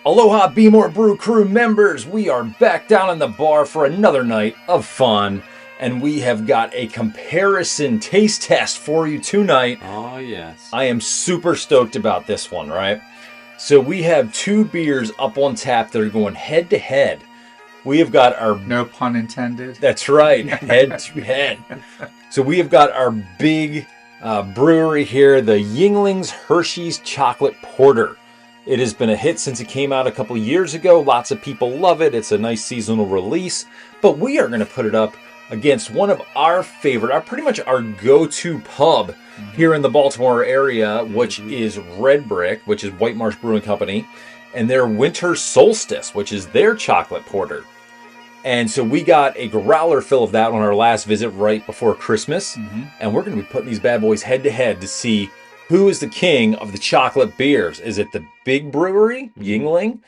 Aloha Be More Brew Crew members, we are back down in the bar for another night of fun, and we have got a comparison taste test for you tonight. Oh, yes. I am super stoked about this one, right? So we have two beers up on tap that are going head to head. We have got our... No pun intended. That's right, head to head. So we have got our big brewery here, the Yuengling's Hershey's Chocolate Porter. It has been a hit since it came out a couple years ago. Lots of people love it. It's a nice seasonal release. But we are going to put it up against one of our favorite, pretty much our go-to pub here in the Baltimore area, which is Red Brick, which is White Marsh Brewing Company, and their Winter Solstice, which is their chocolate porter. And so we got a growler fill of that on our last visit right before Christmas. And we're going to be putting these bad boys head to head to see who is the king of the chocolate beers. Is it the big brewery, Yuengling?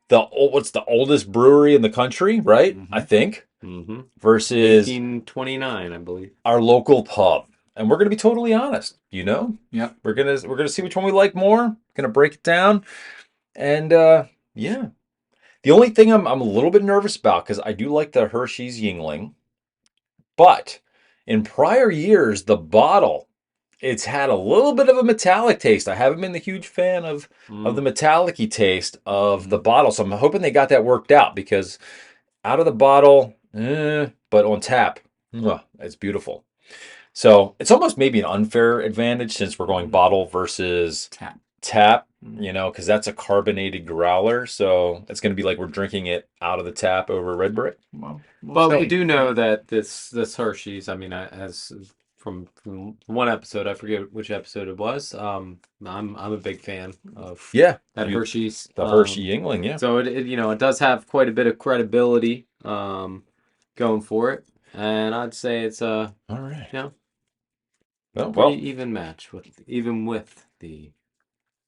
What's the oldest brewery in the country, right? I think. Versus 1829, I believe. Our local pub. And we're going to be totally honest, you know? Yep. We're going to see which one we like more. Going to break it down. And yeah. The only thing I'm a little bit nervous about, because I do like the Hershey's Yuengling, but in prior years, the bottle, it's had a little bit of a metallic taste. I haven't been the huge fan of the metallic-y taste of the bottle, so I'm hoping they got that worked out, because out of the bottle, but on tap, it's beautiful. So it's almost maybe an unfair advantage since we're going bottle versus tap, you know, because that's a carbonated growler, so it's going to be like we're drinking it out of the tap over Red Brick. But we do know that this Hershey's, I mean, as from one episode, I forget which episode it was. I'm a big fan of that Hershey's, the Hershey Yuengling, yeah. So it does have quite a bit of credibility going for it, and I'd say it's all right, well, even match with the.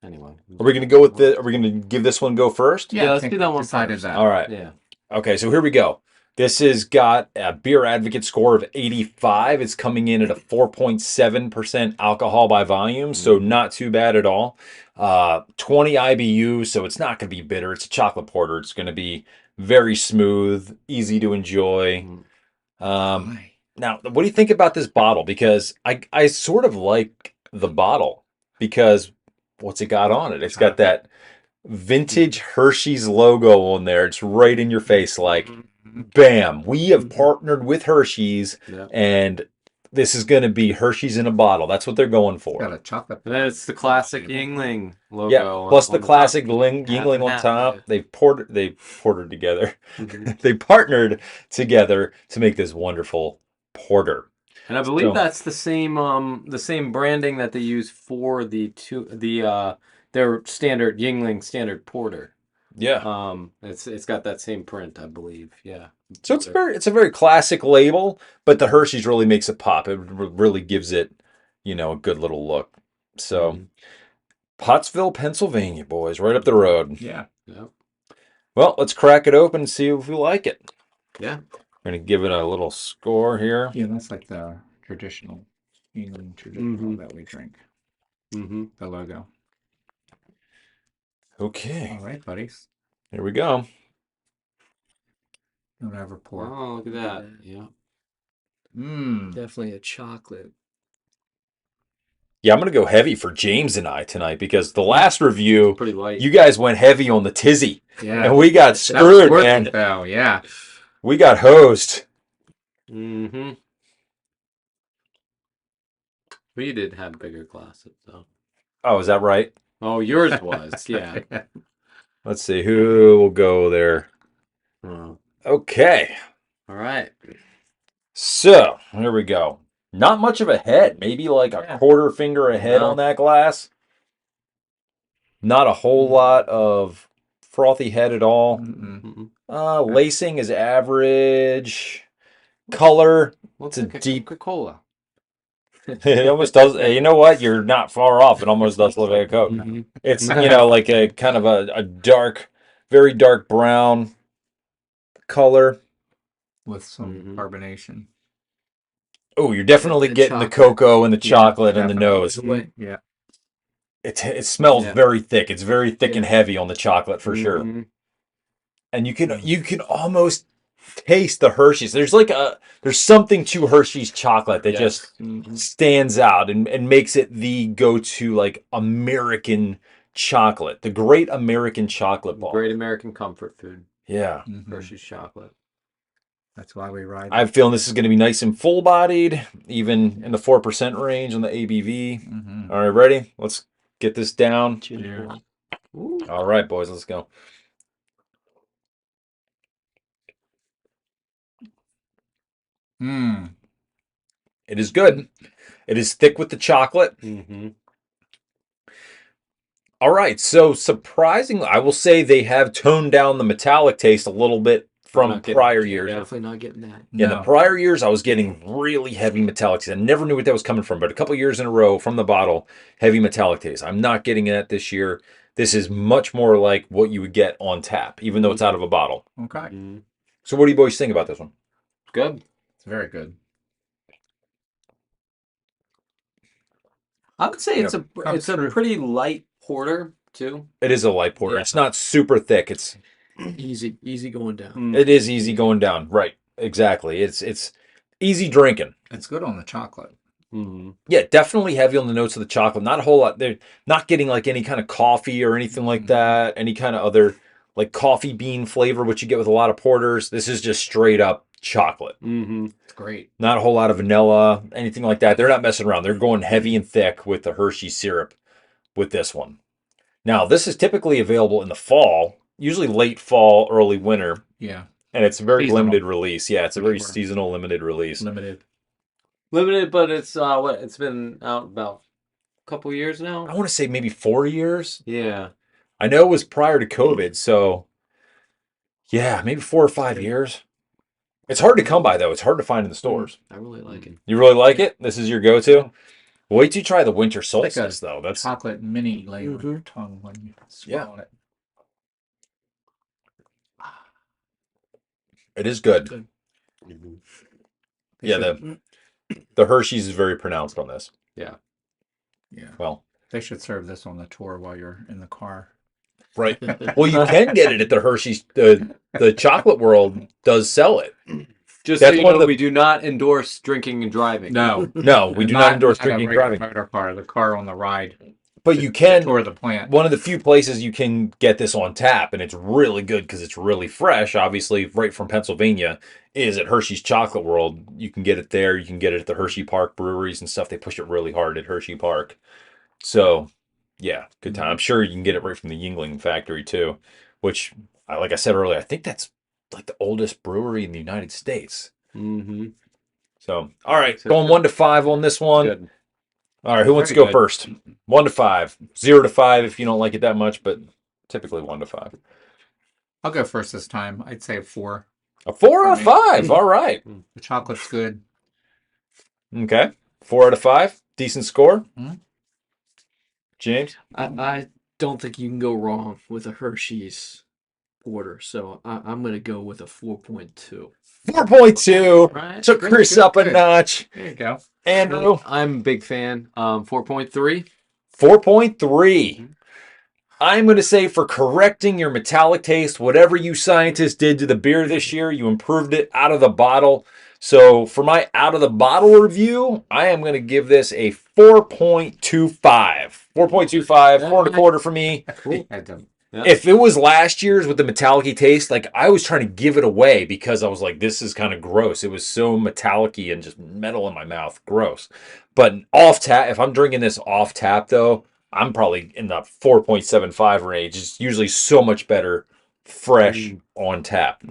Anyway, are we going to go with Are we going to give this one go first? Yeah, let's do that one first. All right. Yeah. Okay, so here we go. This has got a Beer Advocate score of 85. It's coming in at a 4.7% alcohol by volume, so not too bad at all. 20 IBU, so it's not going to be bitter. It's a chocolate porter. It's going to be very smooth, easy to enjoy. Now, what do you think about this bottle? Because I sort of like the bottle, because what's it got on it? It's got that vintage Hershey's logo on there. It's right in your face, like, bam, we have partnered with Hershey's, and this is going to be Hershey's in a bottle. That's what they're going for. Got a chocolate. And then it's the classic Yuengling logo. Yeah, plus the classic Yuengling on top. They've portered together. They partnered together to make this wonderful porter. And I believe that's the same branding that they use for their standard Yuengling standard porter. Yeah. It's got that same print, I believe. Yeah. So it's a very classic label, but the Hershey's really makes it pop. It really gives it, a good little look. So Pottsville, Pennsylvania, boys, right up the road. Yeah. Well, let's crack it open and see if we like it. Yeah. We're going to give it a little score here. Yeah, that's like the traditional Yuengling traditional that we drink. The logo. Okay. All right, buddies. Here we go. Don't ever pour. Oh, look at that. Yeah. Definitely a chocolate. Yeah, I'm going to go heavy for James and I tonight, because the last review, pretty light. You guys went heavy on the tizzy. Yeah. And we got screwed, man. Oh, yeah. We got hosed. We did have bigger glasses, though. Oh, is that right? Oh, yours was, yeah. Let's see, who will go there? Okay. All right. So, here we go. Not much of a head. Maybe like a quarter finger ahead on that glass. Not a whole lot of frothy head at all. Lacing is average. Color, it's a deep Coca-Cola. It almost does. You know what? You're not far off. It almost does look like a Coke. It's like a kind of a dark, very dark brown color with some carbonation. Oh, you're definitely getting the cocoa and the chocolate and the nose. Yeah. it smells Yeah. very thick. It's very thick and heavy on the chocolate for sure. Mhm. And you can almost taste the Hershey's. There's something to Hershey's chocolate that Yes. just Mhm. stands out and makes it the go-to like American chocolate, the great American chocolate bar. Great American comfort food. Yeah. Hershey's chocolate. That's why we ride. I have a feeling this is going to be nice and full-bodied, even in the 4% range on the ABV. All right, ready? Let's get this down. Cheers. Ooh. All right, boys, let's go. It is good. It is thick with the chocolate. All right, so surprisingly, I will say they have toned down the metallic taste a little bit from prior years. Definitely not getting that. In the prior years, I was getting really heavy metallic taste. I never knew what that was coming from, but a couple years in a row from the bottle, heavy metallic taste. I'm not getting that this year. This is much more like what you would get on tap, even though it's out of a bottle. Okay. So what do you boys think about this one? Good. It's very good. I would say it's a pretty light porter too. It is a light porter. Yeah. It's not super thick. It's easy going down. It is easy going down. Right. Exactly. It's easy drinking. It's good on the chocolate. Yeah, definitely heavy on the notes of the chocolate. Not a whole lot. They're not getting like any kind of coffee or anything like that. Any kind of other like coffee bean flavor, which you get with a lot of porters. This is just straight up chocolate. It's great. Not a whole lot of vanilla, anything like that. They're not messing around. They're going heavy and thick with the Hershey syrup with this one. Now, this is typically available in the fall, usually late fall, early winter. Yeah. And it's a very limited release. Yeah, it's a very seasonal limited release. Limited, but it's it's been out about a couple years now. I want to say maybe 4 years. Yeah. I know it was prior to COVID, so yeah, maybe 4 or 5 years. It's hard to come by though. It's hard to find in the stores. I really like it. You really like it? This is your go-to? Wait till you try the winter solstice though. That's chocolate mini layer on your tongue when you swallow it. It is good. Yeah, the Hershey's is very pronounced on this. Yeah. Yeah. Well, they should serve this on the tour while you're in the car. Right. Well, you can get it at the Hershey's. The Chocolate World does sell it. Just so you know, we do not endorse drinking and driving. No. No, we do not endorse drinking and driving. The car on the ride. But you can tour the plant. One of the few places you can get this on tap, and it's really good because it's really fresh. Obviously, right from Pennsylvania, is at Hershey's Chocolate World. You can get it there. You can get it at the Hershey Park breweries and stuff. They push it really hard at Hershey Park. So, yeah, good time. I'm sure you can get it right from the Yuengling factory too, which, like I said earlier, I think that's like the oldest brewery in the United States. So, all right, going 1 to 5 on this one. Good. All right, who wants to go first? 1 to 5, 0 to 5 if you don't like it that much, but typically 1 to 5. I'll go first this time. I'd say a 4. A 4 out of 5. All right. The chocolate's good. Okay, 4 out of 5. Decent score. James, I don't think you can go wrong with a Hershey's porter, so I'm going to go with a 4.2. 4.2. Right. Took Chris up a notch. There you go. Andrew, I'm a big fan. 4.3. 4.3. I'm going to say for correcting your metallic taste, whatever you scientists did to the beer this year, you improved it out of the bottle. So for my out of the bottle review, I am going to give this a 4.25. 4.25, 4.25 for me. Cool. Yeah. If it was last year's with the metallic-y taste, like I was trying to give it away because I was like, this is kind of gross. It was so metallic-y and just metal in my mouth. Gross. But off tap, if I'm drinking this off tap though, I'm probably in the 4.75 range. It's usually so much better fresh on tap.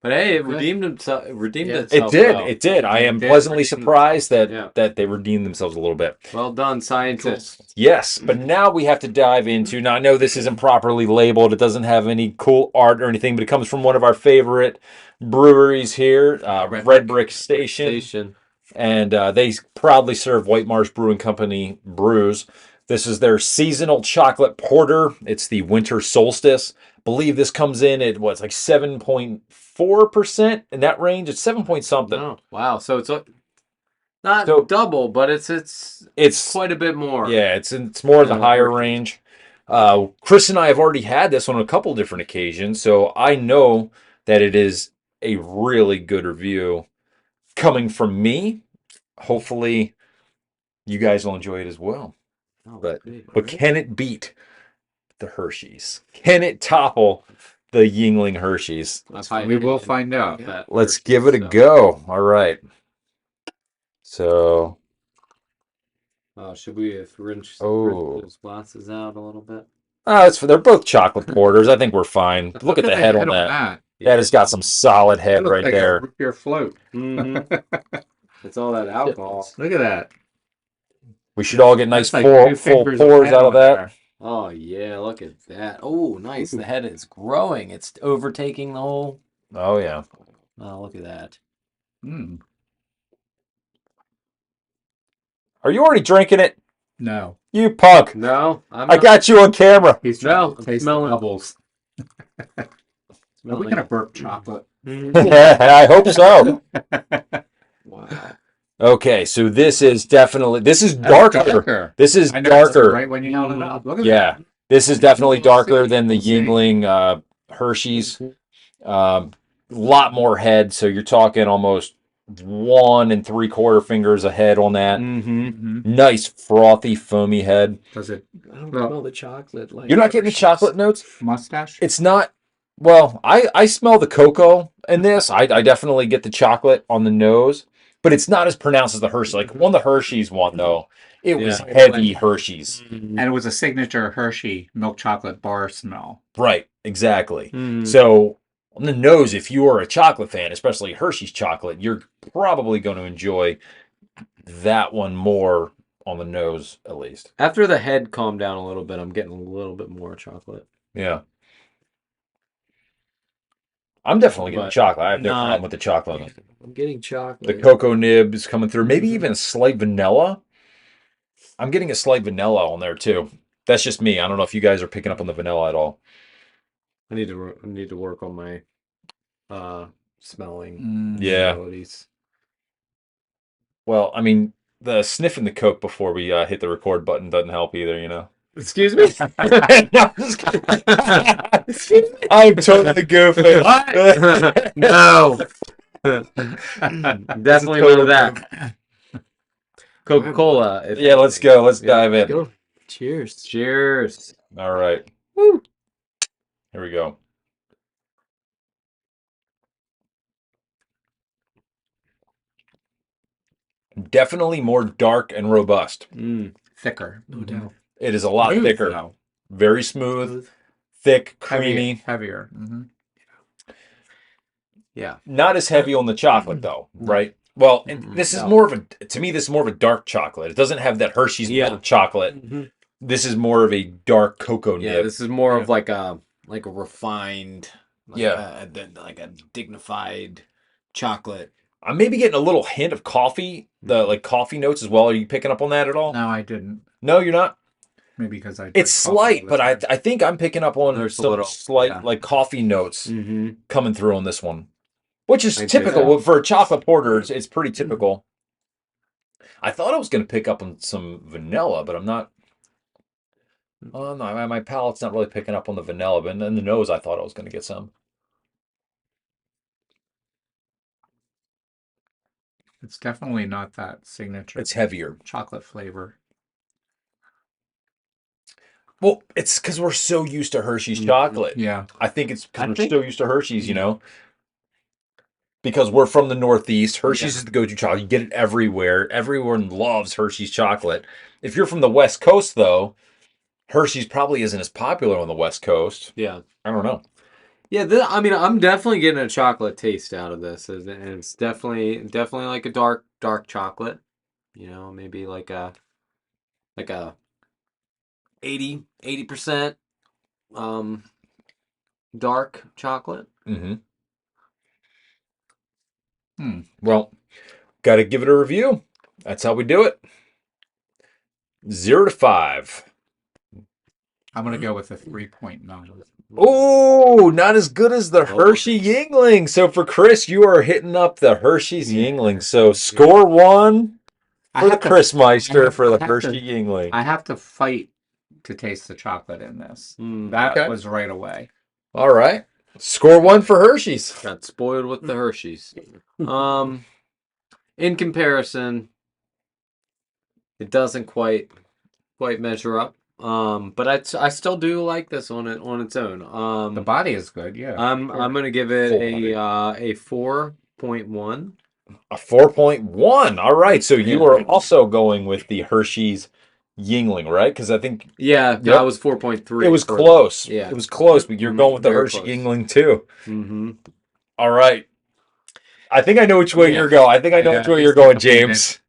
But hey, it redeemed itself. It did. Well. It did. I am pleasantly surprised that they redeemed themselves a little bit. Well done, scientists. Cool. Yes, but now we have to dive into. Now I know this isn't properly labeled. It doesn't have any cool art or anything, but it comes from one of our favorite breweries here, Red Brick Station. And they proudly serve White Marsh Brewing Company brews. This is their seasonal chocolate porter. It's the winter solstice. I believe this comes in at what's like 7.4% in that range. It's 7 point something. Oh, wow. So it's Not So- double, but it's It's quite a bit more. Yeah, it's more of the Yeah, higher Hershey's. range. Chris and I have already had this on a couple different occasions, so I know that it is a really good review coming from me. Hopefully, you guys will enjoy it as well. Oh, But great. but can it beat the Hershey's? Can it topple the Yingling Hershey's? We will find out. That Let's Hershey's give it a stuff. go. All right. So, Should we have rinsed Oh. those glasses out a little bit? they're both chocolate porters. I think we're fine. Look at the head on that. That has got some solid That head looks right like there. a root beer float. Mm-hmm. It's all that alcohol. Look at that. We should all get nice That's like full 2 fingers of pours head out of on that. there. Oh yeah, look at that. Oh, nice. The head is growing. It's overtaking the whole. Oh yeah. Oh, look at that. Mm. Are you already drinking it? No, You punk. No, I'm I not. got you on camera. he's No, trying to taste the smelling- bubbles. Are we smelling gonna it. burp chocolate? I hope so. Wow. Okay, so this is darker. Darker. This is I noticed it darker. right when you held it up. Look at Yeah. that. This is definitely darker See, than the see. Yingling Hershey's. Lot more head, so you're talking almost 1 3/4 fingers ahead on that. Mm-hmm. Mhm. Nice frothy foamy head. Does it I don't Well, smell the chocolate. Like You're not getting the Hershey's. chocolate notes? mustache? It's not. Well, I smell the cocoa in this. I definitely get the chocolate on the nose, but it's not as pronounced as the Hershey. Like on the Hershey's one though, it was Yeah. heavy Hershey's. And it was a signature Hershey milk chocolate bar smell. Right, exactly. Mm-hmm. So on the nose, if you are a chocolate fan, especially Hershey's chocolate, you're probably going to enjoy that one more on the nose, at least. After the head calmed down a little bit, I'm getting a little bit more chocolate. Yeah. I'm definitely getting But chocolate. I have no not- problem with the chocolate. I'm getting chocolate. The cocoa nib is coming through. Maybe even a slight vanilla. I'm getting a slight vanilla on there too. That's just me. I don't know if you guys are picking up on the vanilla at all. I need to work on my smelling Yeah. abilities. Well, I mean, the sniffing the Coke before we hit the record button doesn't help either, you know. Excuse me. No, I'm just kidding. I'm totally goofing. What? No. Definitely none of that. Coca-Cola. Yeah, let's go. Let's dive in. Go. Cheers. Cheers. All right. Woo. Here we go. Definitely more dark and robust. Thicker. No doubt. It is a lot Smooth, thicker. though. Very smooth, thick, creamy. Heavier. Mm-hmm. Yeah. Not as heavy on the chocolate though, right? Well, and this is No. more of a, to me, this is more of a dark chocolate. It doesn't have that Hershey's milk chocolate. Mhm. This is more of a dark cocoa Yeah, nib. this is more of like a refined, Yeah. like a dignified chocolate. I'm maybe getting a little hint of coffee, the like coffee notes as well. Are you picking up on that at all? No, I didn't. No, you're not. Maybe because I. It's drink coffee slight, all but the I time. I think I'm picking up on There's a some little, slight yeah. like coffee notes Mm-hmm. coming through on this one, which is I'd say typical so. for a chocolate porter. It's pretty typical. I thought I was going to pick up on some vanilla, but I'm not. Oh no, my palate's not really picking up on the vanilla, but in the nose, I thought I was going to get some. It's definitely not that signature. It's heavier. chocolate flavor. Well, it's because we're so used to Hershey's chocolate. Yeah. I think it's because I we're think- so used to Hershey's, you know. Because we're from the Northeast, Hershey's is the go-to chocolate. You get it everywhere. Everyone loves Hershey's chocolate. If you're from the West Coast, though, Hershey's probably isn't as popular on the West Coast. Yeah. I don't know. Yeah, I mean, I'm definitely getting a chocolate taste out of this, and it's definitely like a dark chocolate. You know, maybe like a 80% dark chocolate. Mm-hmm. Hmm. Well, got to give it a review. That's how we do it. 0 to 5. I'm gonna go with a 3.9. Oh, not as good as the Oh. Hershey Yingling. So for Chris, you are hitting up the Hershey's Yingling. So score 1, For the Chris Meister, for the I have Hershey to- Yingling. I have to fight to taste the chocolate in this. Mm. That Okay. was right away. All right. Score 1 for Hershey's. Got spoiled with the Hershey's. In comparison, it doesn't quite measure up. But I still do like this on its own. The body is good, yeah. I'm gonna give it Full a 4.1. A 4.1. All right. So you Yeah. are also going with the Hershey's Yingling, right? Because I think Yeah, Yep. that was 4.3. it was close. Yeah. It was close, but you're going with the Very Hershey close. Yingling too. Mm-hmm. All right. I think I know which way Yeah. you're going. I think I know Yeah, which way he's you're going, disappointed. James.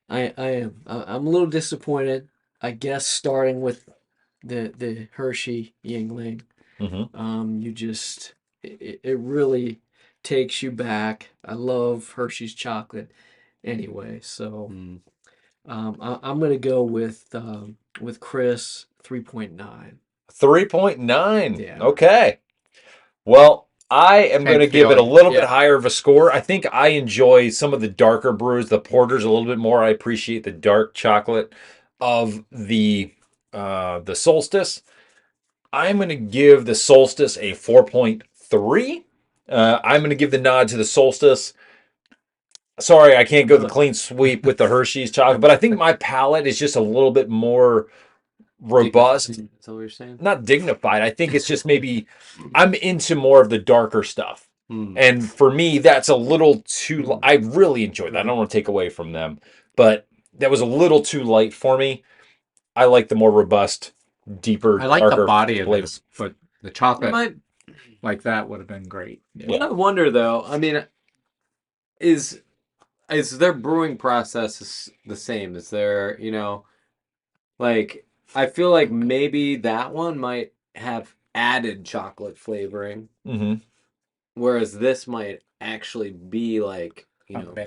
I am. I'm a little disappointed. I guess starting with the Hershey Yingling, Mm-hmm. you just it really takes you back. I love Hershey's chocolate anyway, so Mm. I'm gonna go with Chris 3.9. 3.9. Yeah. Okay. Well, I am Same going to give it a feeling. little bit Yeah. higher of a score. I think I enjoy some of the darker brews, the porters a little bit more. I appreciate the dark chocolate of the Solstice. I'm going to give the Solstice a 4.3. I'm going to give the nod to the Solstice. Sorry, I can't go the clean sweep with the Hershey's chocolate, but I think my palate is just a little bit more robust. Is that what you're saying? Not dignified. I think it's just maybe I'm into more of the darker stuff. Mm. And for me, that's a little too. I really enjoyed that. I don't want to take away from them, but that was a little too light for me. I like the more robust, deeper, I like darker the body of flavor. this, but the chocolate Might- like that would have been great. Yeah. I wonder though. I mean, is their brewing process the same? Is there, like I feel like maybe that one might have added chocolate flavoring, Mm-hmm. whereas this might actually be like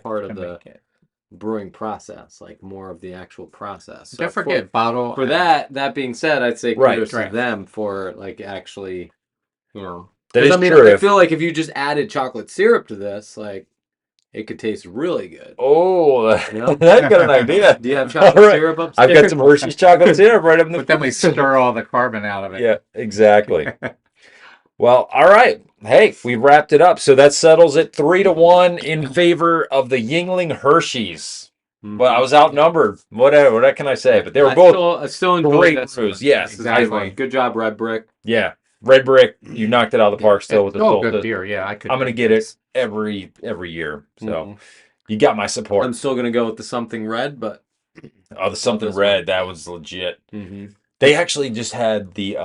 part of To the make it. brewing process, like more of the actual process. So Don't forget bottle. For that being said, I'd say Right, kudos right. to them for like actually, That 'cause is I mean, true. I feel like if you just added chocolate syrup to this, like it could taste really good. Oh, You know? I've got an idea. Do you have chocolate All right. syrup upstairs? I've got some Hershey's chocolate syrup right up in the But then we stir all the carbon out of it. Yeah, exactly. Well, all right. Hey, we wrapped it up. So that settles it 3-1 in favor of the Yingling Hershey's. Well, I was outnumbered. Whatever. What can I say? But they were both I still enjoy great this brews. one. Yes, Exactly. Good job, Red Brick. Yeah. Red Brick, you knocked it out of the park still with It's the all good Solstice. beer. Yeah, I could. I'm going to drink get this. it every year. So Mhm. you got my support. I'm still gonna go with the something red, but Oh, the something this red. one. That was legit. mm-hmm. They actually just had the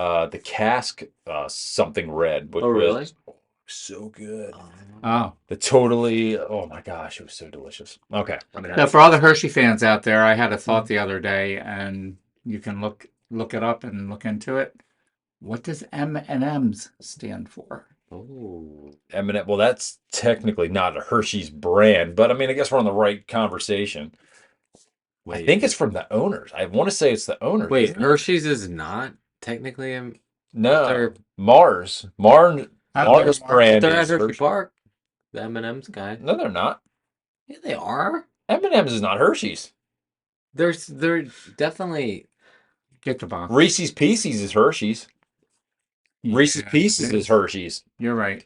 cask something red, which Oh, really? was so good. Oh. The totally, oh my gosh, it was so delicious. Okay. Now, for all the Hershey fans out there, I had a thought the other day, and you can look it up and look into it. What does M&M's stand for? Oh, M&M, well, that's technically not a Hershey's brand, but I mean, I guess we're on the right conversation. I think it's from the owners. I want to say it's the owners. Wait, isn't it? Hershey's is not technically a No, they're- Mars. Mars brand they're at is Hershey Hershey. Park. The M&M's guy. No, they're not. Yeah, they are. M&M's is not Hershey's. They're definitely. Get the box. Reese's Pieces is Hershey's. Reese's Yeah, Pieces it is Hershey's. You're right.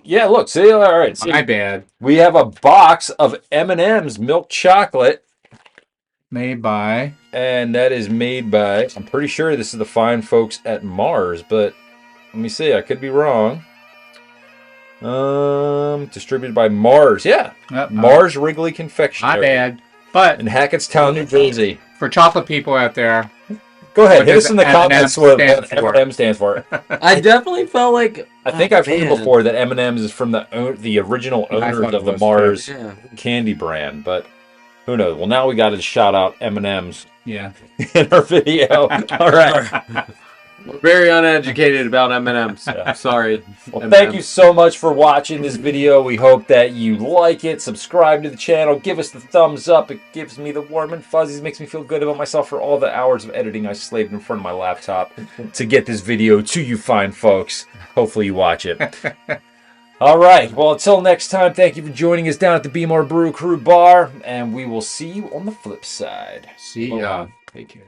Yeah, look, see, all right. See, My bad. we have a box of M&M's milk chocolate, Made by. and that is made by, I'm pretty sure this is the fine folks at Mars, but let me see, I could be wrong. Distributed by Mars, yeah. Mars Wrigley My Confectionery bad. But in Hackettstown, New Jersey. for chocolate people out there, Go ahead, What hit does us in the M&M comments what stand for? M&M stands for. I definitely felt like. I think oh, I've heard man. before that M&M's is from the original I owners thought of it the was Mars Yeah. candy brand, but who knows? Well, now we got to shout out M&M's yeah. in our video. All right. We're very uneducated about M&M's. Yeah. Sorry. Well, thank you so much for watching this video. We hope that you like it. Subscribe to the channel. Give us the thumbs up. It gives me the warm and fuzzies. It makes me feel good about myself for all the hours of editing I slaved in front of my laptop to get this video to you fine folks. Hopefully you watch it. All right. Well, until next time, thank you for joining us down at the Be More Brew Crew Bar, and we will see you on the flip side. See ya. Take care.